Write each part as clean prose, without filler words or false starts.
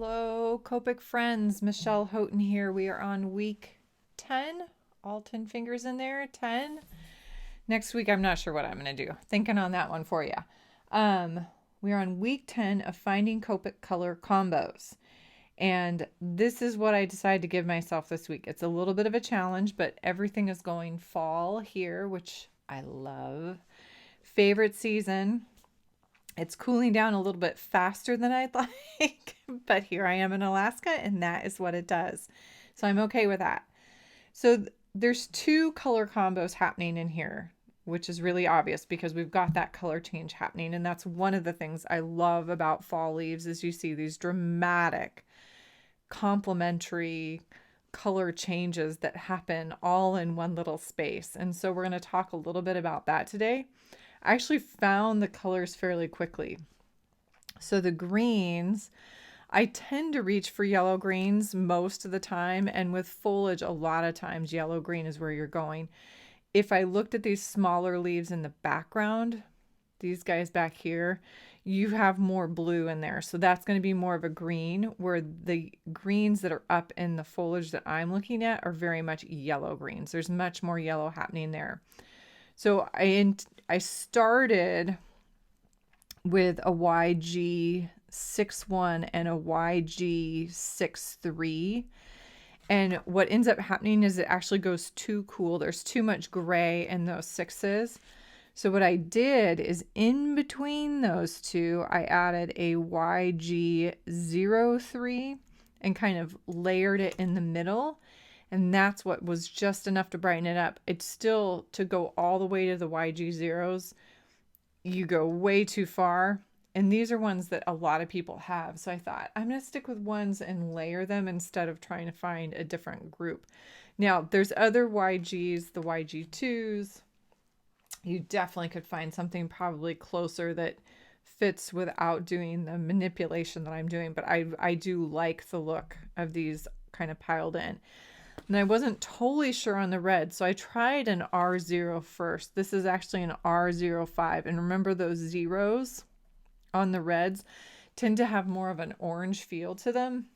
Hello, Copic friends. Michelle Houghton here. We are on week 10. All 10 fingers in there. 10. Next week, I'm not sure what I'm going to do. Thinking on that one for you. We're on week 10 of finding Copic color combos. And this is what I decided to give myself this week. It's a little bit of a challenge, but everything is going fall here, which I love. Favorite season. It's cooling down a little bit faster than I'd like, but here I am in Alaska and that is what it does. So I'm okay with that. So there's two color combos happening in here, which is really obvious because we've got that color change happening. And that's one of the things I love about fall leaves is you see these dramatic complementary color changes that happen all in one little space. And so we're going to talk a little bit about that today. I actually found the colors fairly quickly. So the greens, I tend to reach for yellow greens most of the time. And with foliage, a lot of times yellow green is where you're going. If I looked at these smaller leaves in the background, these guys back here, you have more blue in there. So that's going to be more of a green, where the greens that are up in the foliage that I'm looking at are very much yellow greens. There's much more yellow happening there. So I started with a YG 6.1 and a YG 6.3. And what ends up happening is it actually goes too cool. There's too much gray in those sixes. So what I did is in between those two, I added a YG 0.3 and kind of layered it in the middle. And that's what was just enough to brighten it up. It's still, to go all the way to the YG zeros, you go way too far. And these are ones that a lot of people have. So I thought, I'm going to stick with ones and layer them instead of trying to find a different group. Now, there's other YGs, the YG2s. You definitely could find something probably closer that fits without doing the manipulation that I'm doing. But I do like the look of these kind of piled in. And I wasn't totally sure on the red, so I tried an R0 first. This is actually an R05. And remember those zeros on the reds tend to have more of an orange feel to them,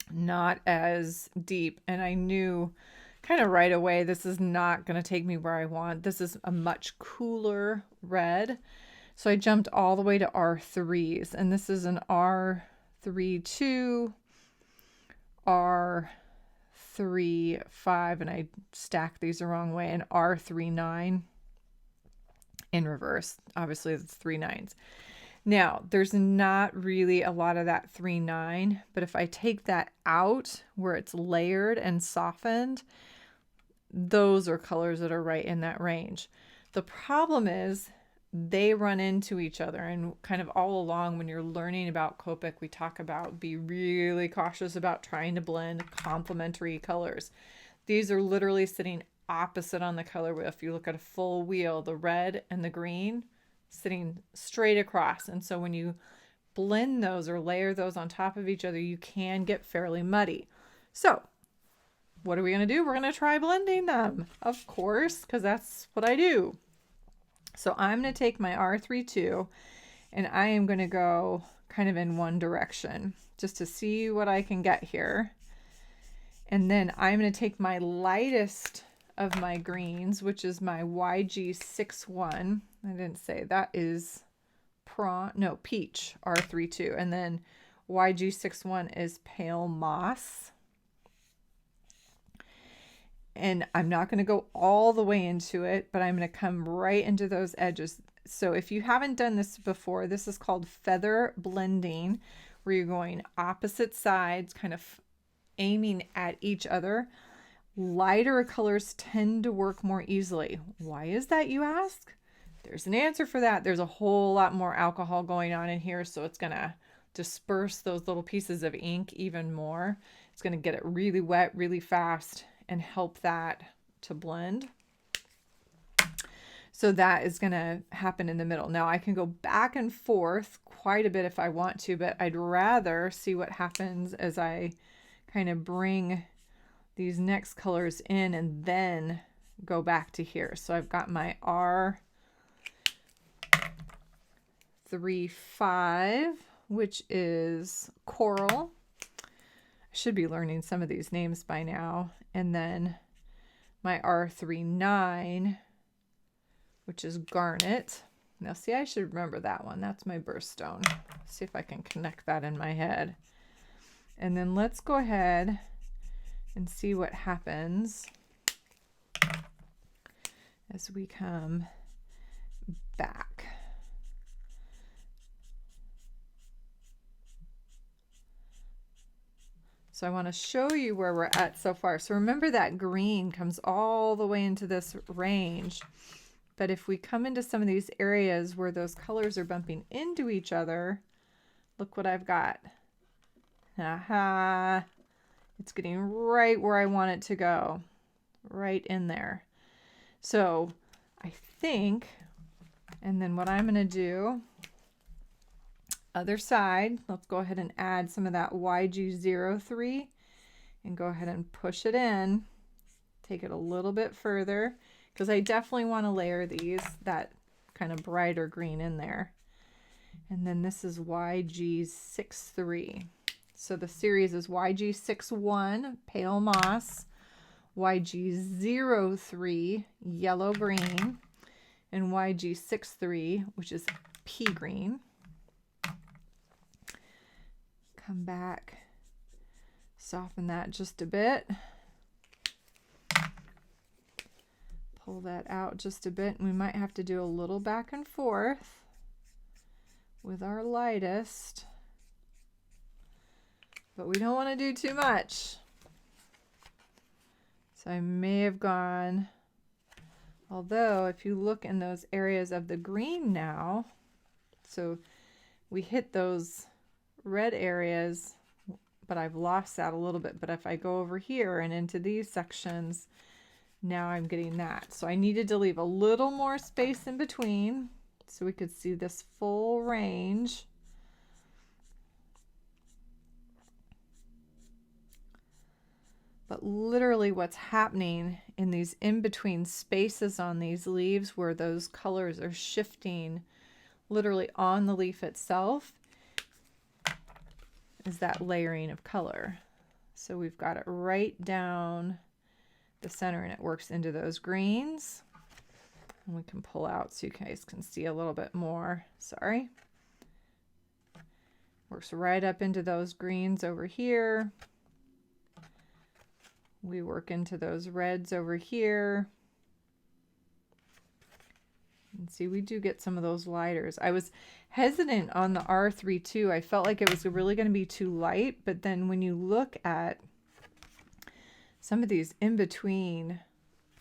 not as deep. And I knew kind of right away, this is not going to take me where I want. This is a much cooler red. So I jumped all the way to R3s. And this is an R32, R3.5, and I stacked these the wrong way, and R3.9 in reverse. Obviously, it's 3.9s. Now, there's not really a lot of that 3.9, but if I take that out where it's layered and softened, those are colors that are right in that range. The problem is they run into each other, and kind of all along when you're learning about Copic, we talk about be really cautious about trying to blend complementary colors. These are literally sitting opposite on the color wheel. If you look at a full wheel, the red and the green sitting straight across. And so when you blend those or layer those on top of each other, you can get fairly muddy. So what are we going to do? We're going to try blending them, of course, because that's what I do. So I'm going to take my R32 and I am going to go kind of in one direction just to see what I can get here. And then I'm going to take my lightest of my greens, which is my YG 6.1. I didn't say that is peach R32. And then YG 6.1 is pale moss. And I'm not going to go all the way into it, but I'm going to come right into those edges. So if you haven't done this before, this is called feather blending, where you're going opposite sides, kind of aiming at each other. Lighter colors tend to work more easily. Why is that, you ask? There's an answer for that. There's a whole lot more alcohol going on in here, so it's going to disperse those little pieces of ink even more. It's going to get it really wet really fast and help that to blend. So that is going to happen in the middle. Now I can go back and forth quite a bit if I want to, but I'd rather see what happens as I kind of bring these next colors in and then go back to here. So I've got my R3.5 which is Coral. I should be learning some of these names by now. And then my R39, which is Garnet. Now see, I should remember that one. That's my birthstone. See if I can connect that in my head. And then let's go ahead and see what happens as we come back. So I want to show you where we're at so far. So remember that green comes all the way into this range. But if we come into some of these areas where those colors are bumping into each other, look what I've got. Aha! It's getting right where I want it to go. Right in there. So I think, and then what I'm going to do, other side, let's go ahead and add some of that YG03 and go ahead and push it in. Take it a little bit further because I definitely want to layer these, that kind of brighter green in there. And then this is YG63. So the series is YG61, Pale Moss, YG03, Yellow Green, and YG63, which is Pea Green. Come back, soften that just a bit. Pull that out just a bit. And we might have to do a little back and forth with our lightest, but we don't want to do too much. So I may have gone, although if you look in those areas of the green now, so we hit those red areas, but I've lost that a little bit. But if I go over here and into these sections, now I'm getting that. So I needed to leave a little more space in between so we could see this full range. But literally what's happening in these in-between spaces on these leaves where those colors are shifting literally on the leaf itself is that layering of color. So we've got it right down the center and it works into those greens. And we can pull out so you guys can see a little bit more. Sorry. Works right up into those greens over here. We work into those reds over here. And see, we do get some of those lighters. I was hesitant on the R32. I felt like it was really going to be too light, but then when you look at some of these in between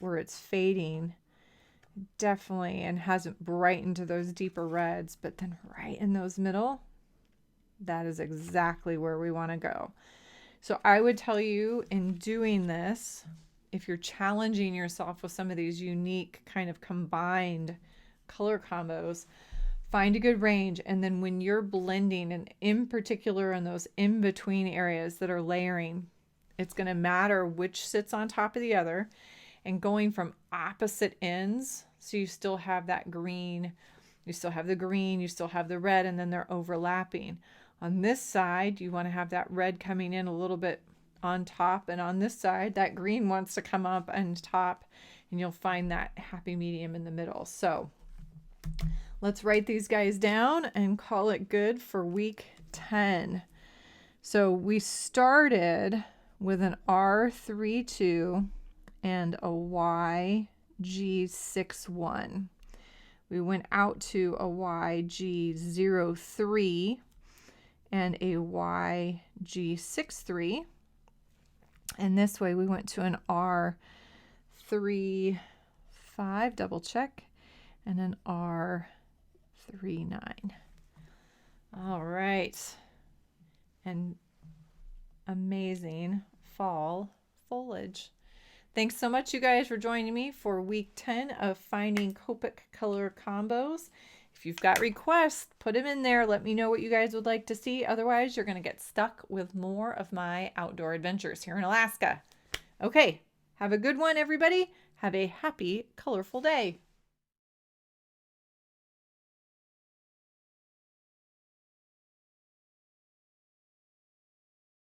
where it's fading, definitely, and hasn't brightened to those deeper reds, but then right in those middle, that is exactly where we want to go. So I would tell you in doing this, if you're challenging yourself with some of these unique kind of combined color combos, find a good range. And then when you're blending, and in particular in those in-between areas that are layering, it's going to matter which sits on top of the other, and going from opposite ends. So you still have that green, you still have the green, you still have the red, and then they're overlapping. On this side, you want to have that red coming in a little bit on top, and on this side, that green wants to come up on top, and you'll find that happy medium in the middle. So let's write these guys down and call it good for week 10. So we started with an R32 and a YG61. We went out to a YG03 and a YG63. And this way we went to an R35, double check, and an R39. All right. And amazing fall foliage. Thanks so much, you guys, for joining me for week 10 of finding Copic color combos. If you've got requests, put them in there. Let me know what you guys would like to see. Otherwise, you're going to get stuck with more of my outdoor adventures here in Alaska. Okay, have a good one, everybody. Have a happy, colorful day.